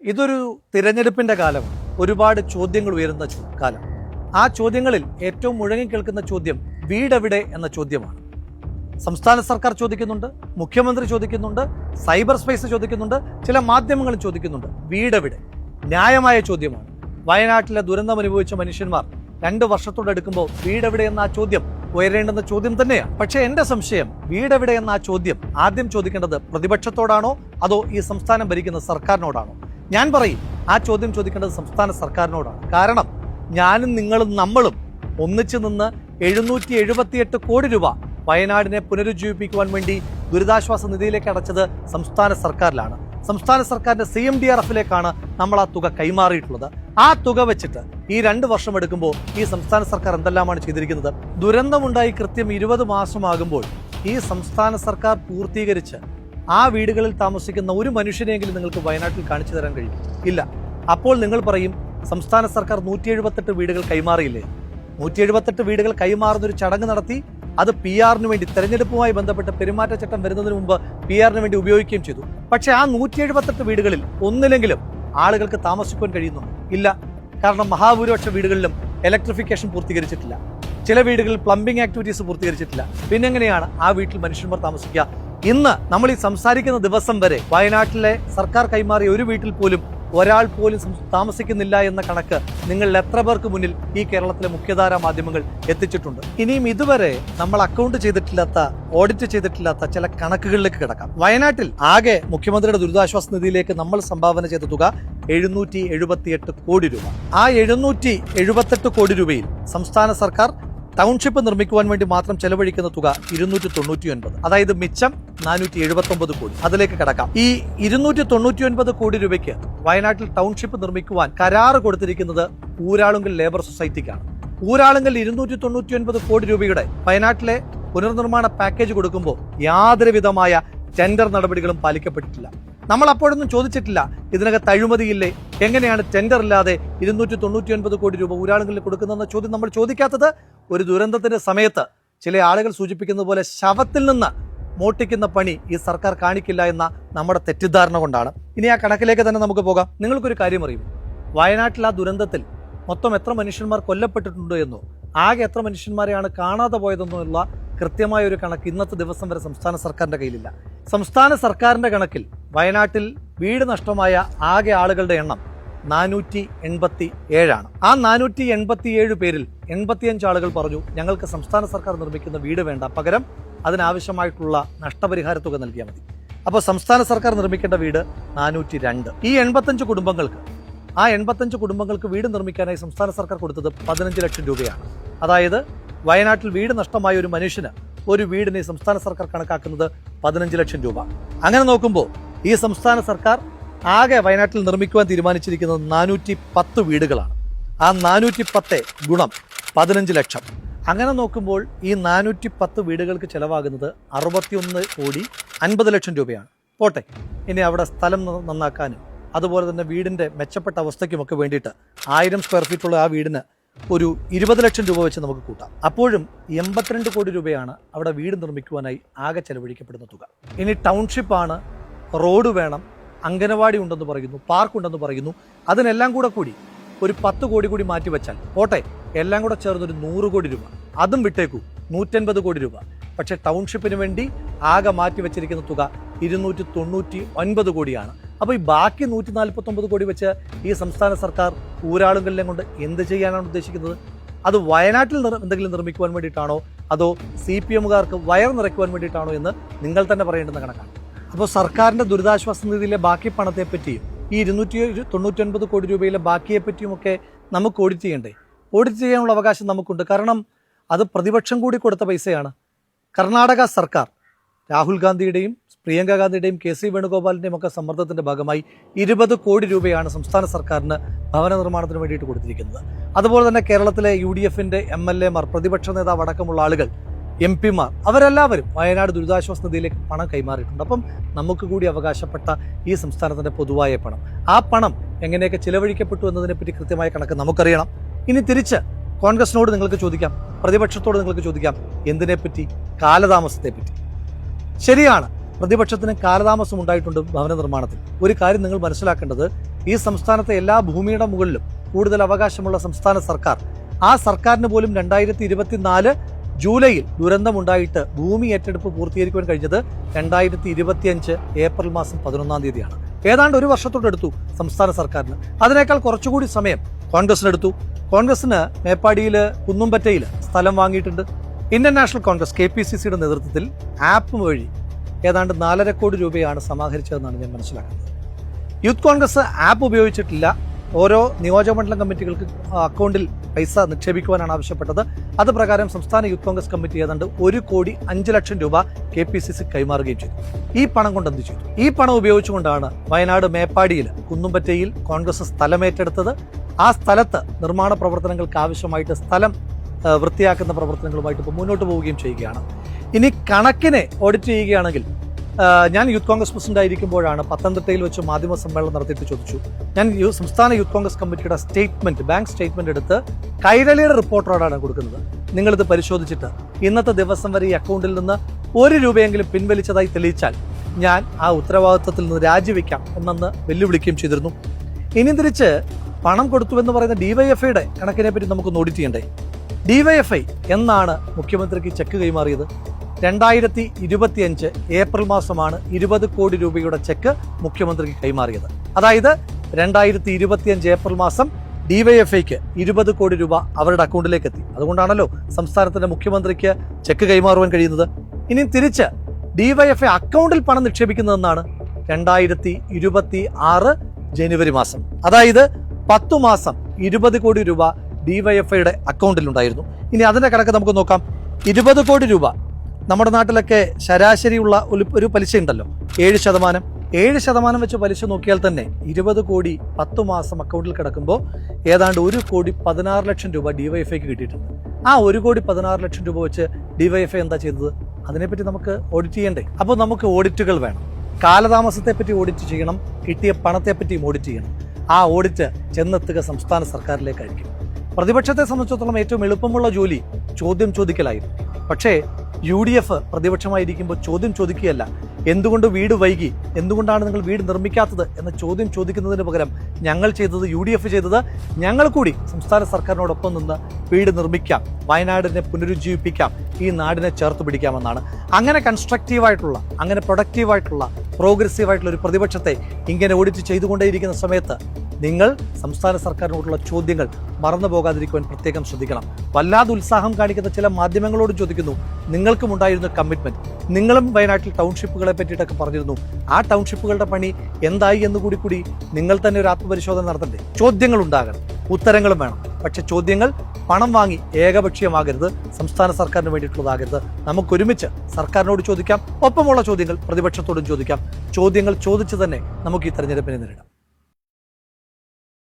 ഇതൊരു തിരഞ്ഞെടുപ്പിന്റെ കാലമാണ്. ഒരുപാട് ചോദ്യങ്ങൾ ഉയരുന്ന കാലം. ആ ചോദ്യങ്ങളിൽ ഏറ്റവും മുഴങ്ങി കേൾക്കുന്ന ചോദ്യം വീടെവിടെ എന്ന ചോദ്യമാണ്. സംസ്ഥാന സർക്കാർ ചോദിക്കുന്നുണ്ട്, മുഖ്യമന്ത്രി ചോദിക്കുന്നുണ്ട്, സൈബർ സ്പേസ് ചോദിക്കുന്നുണ്ട്, ചില മാധ്യമങ്ങളും ചോദിക്കുന്നുണ്ട്. വീടെവിടെ? ന്യായമായ ചോദ്യമാണ്. വയനാട്ടിലെ ദുരന്തം അനുഭവിച്ച മനുഷ്യന്മാർ 2 വർഷത്തോടെടുക്കുമ്പോൾ വീടെവിടെ എന്ന ആ ചോദ്യം ഉയരേണ്ടുന്ന ചോദ്യം തന്നെയാണ്. പക്ഷേ എന്റെ സംശയം, വീടെവിടെ എന്ന ആ ചോദ്യം ആദ്യം ചോദിക്കേണ്ടത് പ്രതിപക്ഷത്തോടാണോ അതോ ഈ സംസ്ഥാനം ഭരിക്കുന്ന സർക്കാരിനോടാണോ? ഞാൻ പറയും, ആ ചോദ്യം ചോദിക്കേണ്ടത് സംസ്ഥാന സർക്കാരിനോടാണ്. കാരണം ഞാനും നിങ്ങളും നമ്മളും ഒന്നിച്ചു നിന്ന് 778 കോടി രൂപ വയനാടിനെ പുനരുജ്ജീവിപ്പിക്കുവാൻ വേണ്ടി ദുരിതാശ്വാസ നിധിയിലേക്ക് അടച്ചത് സംസ്ഥാന സർക്കാരിലാണ്. സംസ്ഥാന സർക്കാരിന്റെ CMDRFിലേക്കാണ് നമ്മൾ ആ തുക കൈമാറിയിട്ടുള്ളത്. ആ തുക വെച്ചിട്ട് ഈ 2 വർഷം എടുക്കുമ്പോൾ ഈ സംസ്ഥാന സർക്കാർ എന്തെല്ലാമാണ് ചെയ്തിരിക്കുന്നത്? ദുരന്തമുണ്ടായി കൃത്യം 20 മാസമാകുമ്പോൾ ഈ സംസ്ഥാന സർക്കാർ പൂർത്തീകരിച്ച് ആ വീടുകളിൽ താമസിക്കുന്ന ഒരു മനുഷ്യനെങ്കിലും നിങ്ങൾക്ക് വയനാട്ടിൽ കാണിച്ചു തരാൻ കഴിയും? ഇല്ല. അപ്പോൾ നിങ്ങൾ പറയും, സംസ്ഥാന സർക്കാർ 178 വീടുകൾ കൈമാറിയില്ലേ? 178 വീടുകൾ കൈമാറുന്നൊരു ചടങ്ങ് നടത്തി. അത് PR-ന് വേണ്ടി, തെരഞ്ഞെടുപ്പുമായി ബന്ധപ്പെട്ട് പെരുമാറ്റച്ചട്ടം വരുന്നതിന് മുമ്പ് PR-ന് വേണ്ടി ഉപയോഗിക്കുകയും ചെയ്തു. പക്ഷേ ആ 178 വീടുകളിൽ ഒന്നിലെങ്കിലും ആളുകൾക്ക് താമസിക്കാൻ കഴിയുന്നുണ്ട്? ഇല്ല. കാരണം മഹാഭൂരിപക്ഷ വീടുകളിലും ഇലക്ട്രിഫിക്കേഷൻ പൂർത്തീകരിച്ചിട്ടില്ല. ചില വീടുകളിൽ പ്ലംബിംഗ് ആക്ടിവിറ്റീസ് പൂർത്തീകരിച്ചിട്ടില്ല. പിന്നെ എങ്ങനെയാണ് ആ വീട്ടിൽ മനുഷ്യന്മാർ താമസിക്കുക? ഇന്ന് നമ്മൾ ഈ സംസാരിക്കുന്ന ദിവസം വരെ വയനാട്ടിലെ സർക്കാർ കൈമാറിയ ഒരു വീട്ടിൽ പോലും ഒരാൾ പോലും താമസിക്കുന്നില്ല എന്ന കണക്ക് നിങ്ങൾ എത്ര പേർക്ക് മുന്നിൽ ഈ കേരളത്തിലെ മുഖ്യധാരാ മാധ്യമങ്ങൾ എത്തിച്ചിട്ടുണ്ട്? ഇനിയും ഇതുവരെ നമ്മൾ അക്കൗണ്ട് ചെയ്തിട്ടില്ലാത്ത, ഓഡിറ്റ് ചെയ്തിട്ടില്ലാത്ത ചില കണക്കുകളിലേക്ക് കിടക്കാം. വയനാട്ടിൽ ആകെ മുഖ്യമന്ത്രിയുടെ ദുരിതാശ്വാസ നിധിയിലേക്ക് നമ്മൾ സംഭാവന ചെയ്ത തുക 778 കോടി രൂപ. ആ 778 കോടി രൂപയിൽ സംസ്ഥാന സർക്കാർ ടൗൺഷിപ്പ് നിർമ്മിക്കുവാൻ വേണ്ടി മാത്രം ചെലവഴിക്കുന്ന തുക 299. അതായത് മിച്ചം 479 കോടി. അതിലേക്ക് കടക്കാം. ഈ 299 കോടി രൂപയ്ക്ക് വയനാട്ടിൽ ടൗൺഷിപ്പ് നിർമ്മിക്കുവാൻ കരാറ് കൊടുത്തിരിക്കുന്നത് ഊരാളുങ്കൽ ലേബർ സൊസൈറ്റിക്കാണ്. ഊരാളുങ്കൽ 299 കോടി രൂപയുടെ വയനാട്ടിലെ പുനർനിർമ്മാണ പാക്കേജ് കൊടുക്കുമ്പോൾ യാതൊരു വിധമായ ടെൻഡർ നടപടികളും പാലിക്കപ്പെട്ടിട്ടില്ല. നമ്മൾ അപ്പോഴൊന്നും ചോദിച്ചിട്ടില്ല, ഇതിനകത്ത് അഴിമതിയില്ലേ, എങ്ങനെയാണ് ടെൻഡർ ഇല്ലാതെ 299 കോടി രൂപ ഊരാളുകളിൽ കൊടുക്കുന്നതെന്ന ചോദ്യം നമ്മൾ ചോദിക്കാത്തത് ഒരു ദുരന്തത്തിന്റെ സമയത്ത് ചില ആളുകൾ സൂചിപ്പിക്കുന്നത് പോലെ ശവത്തിൽ നിന്ന് മോട്ടിക്കുന്ന പണി ഈ സർക്കാർ കാണിക്കില്ല എന്ന നമ്മുടെ തെറ്റിദ്ധാരണ കൊണ്ടാണ്. ഇനി ആ കണക്കിലേക്ക് തന്നെ നമുക്ക് പോകാം. നിങ്ങൾക്കൊരു കാര്യം അറിയും, വയനാട്ടിൽ ആ ദുരന്തത്തിൽ മൊത്തം എത്ര മനുഷ്യന്മാർ കൊല്ലപ്പെട്ടിട്ടുണ്ട് എന്നോ ആകെ എത്ര മനുഷ്യന്മാരെയാണ് കാണാതെ പോയതെന്നോ ഉള്ള കൃത്യമായ ഒരു കണക്ക് ഇന്നത്തെ ദിവസം വരെ സംസ്ഥാന സർക്കാരിന്റെ കയ്യിലില്ല. സംസ്ഥാന സർക്കാരിന്റെ കണക്കിൽ വയനാട്ടിൽ വീട് നഷ്ടമായ ആകെ ആളുകളുടെ എണ്ണം 487 ആണ്. ആ 487 പേരിൽ 85 ആളുകൾ പറഞ്ഞു, ഞങ്ങൾക്ക് സംസ്ഥാന സർക്കാർ നിർമ്മിക്കുന്ന വീട് വേണ്ട, പകരം അതിനാവശ്യമായിട്ടുള്ള നഷ്ടപരിഹാര തുക നൽകിയാൽ മതി. അപ്പോൾ സംസ്ഥാന സർക്കാർ നിർമ്മിക്കേണ്ട വീട് 402. ഈ 85 കുടുംബങ്ങൾക്ക്, ആ 85 കുടുംബങ്ങൾക്ക് വീട് നിർമ്മിക്കാനായി സംസ്ഥാന സർക്കാർ കൊടുത്തത് 15 ലക്ഷം രൂപയാണ്. അതായത് വയനാട്ടിൽ വീട് നഷ്ടമായ ഒരു മനുഷ്യന് ഒരു വീടിനെ സംസ്ഥാന സർക്കാർ കണക്കാക്കുന്നത് 15 ലക്ഷം രൂപ. അങ്ങനെ നോക്കുമ്പോൾ ഈ സംസ്ഥാന സർക്കാർ ആകെ വയനാട്ടിൽ നിർമ്മിക്കുവാൻ തീരുമാനിച്ചിരിക്കുന്നത് 410 വീടുകളാണ്. ആ 410 ഗുണം 15 ലക്ഷം. അങ്ങനെ നോക്കുമ്പോൾ ഈ 410 വീടുകൾക്ക് ചെലവാകുന്നത് 61 കോടി 50 ലക്ഷം രൂപയാണ്. പോട്ടെ, ഇനി അവിടെ സ്ഥലം നന്നാക്കാനും അതുപോലെ തന്നെ വീടിൻ്റെ മെച്ചപ്പെട്ട അവസ്ഥയ്ക്കുമൊക്കെ വേണ്ടിയിട്ട് 1000 സ്ക്വയർ ഫീറ്റുള്ള ആ വീടിന് ഒരു 20 ലക്ഷം രൂപ വെച്ച് നമുക്ക് കൂട്ടാം. അപ്പോഴും 82 കോടി രൂപയാണ് അവിടെ വീട് നിർമ്മിക്കുവാനായി ആകെ ചെലവഴിക്കപ്പെടുന്ന തുക. ഇനി ടൗൺഷിപ്പാണ്, റോഡ് വേണം, അംഗനവാടി ഉണ്ടെന്ന് പറയുന്നു, പാർക്ക് ഉണ്ടെന്ന് പറയുന്നു. അതിനെല്ലാം കൂടി ഒരു 10 കോടി കൂടി മാറ്റി വെച്ചാൽ പോട്ടെ, എല്ലാം കൂടെ ചേർന്നൊരു 100 കോടി രൂപ. അതും വിട്ടേക്കൂ, 150 കോടി രൂപ. പക്ഷേ ടൗൺഷിപ്പിന് വേണ്ടി ആകെ മാറ്റി വെച്ചിരിക്കുന്ന തുക 299 കോടിയാണ്. അപ്പോൾ ഈ ബാക്കി 149 കോടി വെച്ച് ഈ സംസ്ഥാന സർക്കാർ ഊരാളുകളിലും കൊണ്ട് എന്ത് ചെയ്യാനാണ് ഉദ്ദേശിക്കുന്നത്? അത് വയനാട്ടിൽ എന്തെങ്കിലും നിർമ്മിക്കുവാൻ വേണ്ടിയിട്ടാണോ അതോ CPM-കാർക്ക് വയർ നിറയ്ക്കുവാൻ വേണ്ടിയിട്ടാണോ എന്ന് നിങ്ങൾ തന്നെ പറയേണ്ടുന്ന കണക്കാണ്. അപ്പോൾ സർക്കാരിൻ്റെ ദുരിതാശ്വാസ നിധിയിലെ ബാക്കി പണത്തെപ്പറ്റിയും ഈ 299 കോടി രൂപയിലെ ബാക്കിയെപ്പറ്റിയുമൊക്കെ നമുക്ക് ഓഡിറ്റ് ചെയ്യണ്ടേ? ഓഡിറ്റ് ചെയ്യാനുള്ള അവകാശം നമുക്കുണ്ട്. കാരണം അത് പ്രതിപക്ഷം കൂടി കൊടുത്ത പൈസയാണ്. കർണാടക സർക്കാർ രാഹുൽ ഗാന്ധിയുടെയും പ്രിയങ്ക ഗാന്ധിയുടെയും KC വേണുഗോപാലിൻ്റെയും ഒക്കെ സമ്മർദ്ദത്തിൻ്റെ ഭാഗമായി 20 കോടി രൂപയാണ് സംസ്ഥാന സർക്കാരിന് ഭവന നിർമ്മാണത്തിന് വേണ്ടിയിട്ട് കൊടുത്തിരിക്കുന്നത്. അതുപോലെ തന്നെ കേരളത്തിലെ UDF-ന്റെ MLA-മാർ, പ്രതിപക്ഷ നേതാവ് അടക്കമുള്ള ആളുകൾ, MP-മാർ, അവരെല്ലാവരും വയനാട് ദുരിതാശ്വാസ നിധിയിലേക്ക് പണം കൈമാറിയിട്ടുണ്ട്. അപ്പം നമുക്ക് കൂടി അവകാശപ്പെട്ട ഈ സംസ്ഥാനത്തിൻ്റെ പൊതുവായ പണം, ആ പണം എങ്ങനെയൊക്കെ ചിലവഴിക്കപ്പെട്ടു എന്നതിനെപ്പറ്റി കൃത്യമായ കണക്ക് നമുക്കറിയണം. ഇനി തിരിച്ച് കോൺഗ്രസിനോട് നിങ്ങൾക്ക് ചോദിക്കാം, പ്രതിപക്ഷത്തോട് നിങ്ങൾക്ക് ചോദിക്കാം, എന്തിനെപ്പറ്റി? കാലതാമസത്തെപ്പറ്റി. ശരിയാണ്, പ്രതിപക്ഷത്തിന് കാലതാമസം ഉണ്ടായിട്ടുണ്ട് ഭവന നിർമ്മാണത്തിൽ. ഒരു കാര്യം നിങ്ങൾ മനസ്സിലാക്കേണ്ടത്, ഈ സംസ്ഥാനത്തെ എല്ലാ ഭൂമിയുടെ മുകളിലും കൂടുതൽ അവകാശമുള്ള സംസ്ഥാന സർക്കാർ, ആ സർക്കാരിന് പോലും 2024 ജൂലൈയിൽ ദുരന്തമുണ്ടായിട്ട് ഭൂമി ഏറ്റെടുപ്പ് പൂർത്തീകരിക്കുവാൻ കഴിഞ്ഞത് 2025 ഏപ്രിൽ മാസം 11-ാം തീയതിയാണ്. ഏതാണ്ട് ഒരു വർഷത്തോടെടുത്തു സംസ്ഥാന സർക്കാരിന്. അതിനേക്കാൾ കുറച്ചുകൂടി സമയം കോൺഗ്രസിനെടുത്തു. കോൺഗ്രസിന് മേപ്പാടിയിൽ കുന്നുംപറ്റയിൽ സ്ഥലം വാങ്ങിയിട്ടുണ്ട്. ഇന്ത്യൻ നാഷണൽ കോൺഗ്രസ് KPCCയുടെ നേതൃത്വത്തിൽ ആപ്പ് വഴി ഏതാണ്ട് 4.5 കോടി രൂപയാണ് സമാഹരിച്ചതെന്നാണ് ഞാൻ മനസ്സിലാക്കുന്നത്. യൂത്ത് കോൺഗ്രസ് ആപ്പ് ഉപയോഗിച്ചിട്ടില്ല. ഓരോ നിയോജകമണ്ഡലം കമ്മിറ്റികൾക്ക് അക്കൗണ്ടിൽ പൈസ നിക്ഷേപിക്കുവാനാണ് ആവശ്യപ്പെട്ടത്. അത് പ്രകാരം സംസ്ഥാന യൂത്ത് കോൺഗ്രസ് കമ്മിറ്റി ഏതാണ്ട് 1,05,00,000 രൂപ KPCC കൈമാറുകയും ചെയ്തു. ഈ പണം കൊണ്ട് എന്ത് ചെയ്തു? ഈ പണം ഉപയോഗിച്ചുകൊണ്ടാണ് വയനാട് മേപ്പാടിയിൽ കുന്നുംപറ്റയിൽ കോൺഗ്രസ് സ്ഥലമേറ്റെടുത്തത്. ആ സ്ഥലത്ത് നിർമ്മാണ പ്രവർത്തനങ്ങൾക്ക് ആവശ്യമായിട്ട് സ്ഥലം വൃത്തിയാക്കുന്ന പ്രവർത്തനങ്ങളുമായിട്ട് ഇപ്പോൾ മുന്നോട്ട് പോവുകയും ചെയ്യുകയാണ്. ഇനി കണക്കിനെ ഓഡിറ്റ് ചെയ്യുകയാണെങ്കിൽ, ഞാൻ യൂത്ത് കോൺഗ്രസ് പ്രസിഡന്റ് ആയിരിക്കുമ്പോഴാണ് പത്തനംതിട്ടയിൽ വെച്ച് മാധ്യമ സമ്മേളനം നടത്തിയിട്ട് ചോദിച്ചു. ഞാൻ സംസ്ഥാന യൂത്ത് കോൺഗ്രസ് കമ്മിറ്റിയുടെ സ്റ്റേറ്റ്മെന്റ്, ബാങ്ക് സ്റ്റേറ്റ്മെന്റ് എടുത്ത് കൈരളിയുടെ റിപ്പോർട്ടറോടാണ് കൊടുക്കുന്നത്. നിങ്ങളിത് പരിശോധിച്ചിട്ട് ഇന്നത്തെ ദിവസം വരെ ഈ അക്കൗണ്ടിൽ നിന്ന് 1 രൂപയെങ്കിലും പിൻവലിച്ചതായി തെളിയിച്ചാൽ ഞാൻ ആ ഉത്തരവാദിത്വത്തിൽ നിന്ന് രാജിവെക്കാം എന്നെന്ന് വെല്ലുവിളിക്കുകയും ചെയ്തിരുന്നു. ഇനി തിരിച്ച് പണം കൊടുത്തുവെന്ന് പറയുന്ന DYFIയുടെ കണക്കിനെ പറ്റി നമുക്ക് ഓഡിറ്റ് ചെയ്യണ്ടേ? DYFI എന്നാണ് മുഖ്യമന്ത്രിക്ക് ചെക്ക് കൈമാറിയത്? 2025 ഏപ്രിൽ മാസമാണ് 20 കോടി രൂപയുടെ ചെക്ക് മുഖ്യമന്ത്രിക്ക് കൈമാറിയത്. അതായത് 2025 ഏപ്രിൽ മാസം DYFIക്ക് 20 കോടി രൂപ അവരുടെ അക്കൗണ്ടിലേക്ക് എത്തി. അതുകൊണ്ടാണല്ലോ സംസ്ഥാനത്തിന്റെ മുഖ്യമന്ത്രിക്ക് ചെക്ക് കൈമാറുവാൻ കഴിയുന്നത്. ഇനി തിരിച്ച് DYFI അക്കൗണ്ടിൽ പണം നിക്ഷേപിക്കുന്നതെന്നാണ് 2026 ജനുവരി മാസം. അതായത് 10 മാസം 20 കോടി രൂപ DYFIയുടെ അക്കൗണ്ടിലുണ്ടായിരുന്നു. ഇനി അതിന്റെ കണക്ക് നമുക്ക് നോക്കാം. 20 കോടി രൂപ നമ്മുടെ നാട്ടിലൊക്കെ ശരാശരിയുള്ള ഒരു പലിശ ഉണ്ടല്ലോ, 7%. 7% വെച്ച് പലിശ നോക്കിയാൽ തന്നെ 20 കോടി 10 മാസം അക്കൗണ്ടിൽ കിടക്കുമ്പോൾ ഏതാണ്ട് 1,16,00,000 രൂപ DYFIക്ക് കിട്ടിയിട്ടുണ്ട്. ആ 1,16,00,000 രൂപ വെച്ച് DYFI എന്താ ചെയ്തത്? അതിനെപ്പറ്റി നമുക്ക് ഓഡിറ്റ് ചെയ്യണ്ടേ? അപ്പോൾ നമുക്ക് ഓഡിറ്റുകൾ വേണം. കാലതാമസത്തെ പറ്റി ഓഡിറ്റ് ചെയ്യണം, കിട്ടിയ പണത്തെ പറ്റിയും ഓഡിറ്റ് ചെയ്യണം. ആ ഓഡിറ്റ് ചെന്നെത്തുക സംസ്ഥാന സർക്കാരിലേക്കായിരിക്കും. പ്രതിപക്ഷത്തെ സംബന്ധിച്ചിടത്തോളം ഏറ്റവും എളുപ്പമുള്ള ജോലി ചോദ്യം ചോദിക്കലായിരുന്നു. പക്ഷേ UDF പ്രതിപക്ഷമായിരിക്കുമ്പോൾ ചോദ്യം ചോദിക്കുകയല്ല, എന്തുകൊണ്ട് വീട് വൈകി, എന്തുകൊണ്ടാണ് നിങ്ങൾ വീട് നിർമ്മിക്കാത്തത് എന്ന ചോദ്യം ചോദിക്കുന്നതിന് പകരം ഞങ്ങൾ ചെയ്തത്, UDF ചെയ്തത്, ഞങ്ങൾ കൂടി സംസ്ഥാന സർക്കാരിനോടൊപ്പം നിന്ന് വീട് നിർമ്മിക്കാം, വയനാടിനെ പുനരുജ്ജീവിപ്പിക്കാം, ഈ നാടിനെ ചേർത്ത് പിടിക്കാമെന്നാണ്. അങ്ങനെ കൺസ്ട്രക്റ്റീവായിട്ടുള്ള, അങ്ങനെ പ്രൊഡക്റ്റീവായിട്ടുള്ള, പ്രോഗ്രസീവായിട്ടുള്ള ഒരു പ്രതിപക്ഷത്തെ ഇങ്ങനെ ഓഡിറ്റ് ചെയ്തുകൊണ്ടേയിരിക്കുന്ന സമയത്ത് നിങ്ങൾ സംസ്ഥാന സർക്കാരിനോടുള്ള ചോദ്യങ്ങൾ മറന്നു പോകാതിരിക്കുവാൻ പ്രത്യേകം ശ്രദ്ധിക്കണം. വല്ലാതെ ഉത്സാഹം കാണിക്കുന്ന ചില മാധ്യമങ്ങളോട് ചോദിക്കുന്നു, നിങ്ങൾക്കും ഉണ്ടായിരുന്ന കമ്മിറ്റ്മെന്റ്, നിങ്ങളും വയനാട്ടിൽ ടൗൺഷിപ്പുകളെ പറ്റിയിട്ടൊക്കെ പറഞ്ഞിരുന്നു, ആ ടൗൺഷിപ്പുകളുടെ പണി എന്തായി എന്ന് കൂടി നിങ്ങൾ തന്നെ ഒരു ആത്മപരിശോധന നടത്തണ്ടേ? ചോദ്യങ്ങൾ ഉണ്ടാകണം, ഉത്തരങ്ങളും വേണം. പക്ഷെ ചോദ്യങ്ങൾ പണം വാങ്ങി ഏകപക്ഷീയമാകരുത്, സംസ്ഥാന സർക്കാരിന് വേണ്ടിയിട്ടുള്ളതാകരുത്. നമുക്കൊരുമിച്ച് സർക്കാരിനോട് ചോദിക്കാം, ഒപ്പമുള്ള ചോദ്യങ്ങൾ പ്രതിപക്ഷത്തോടും ചോദിക്കാം. ചോദ്യങ്ങൾ ചോദിച്ച് തന്നെ നമുക്ക് ഈ തെരഞ്ഞെടുപ്പിനെ നേരിടാം.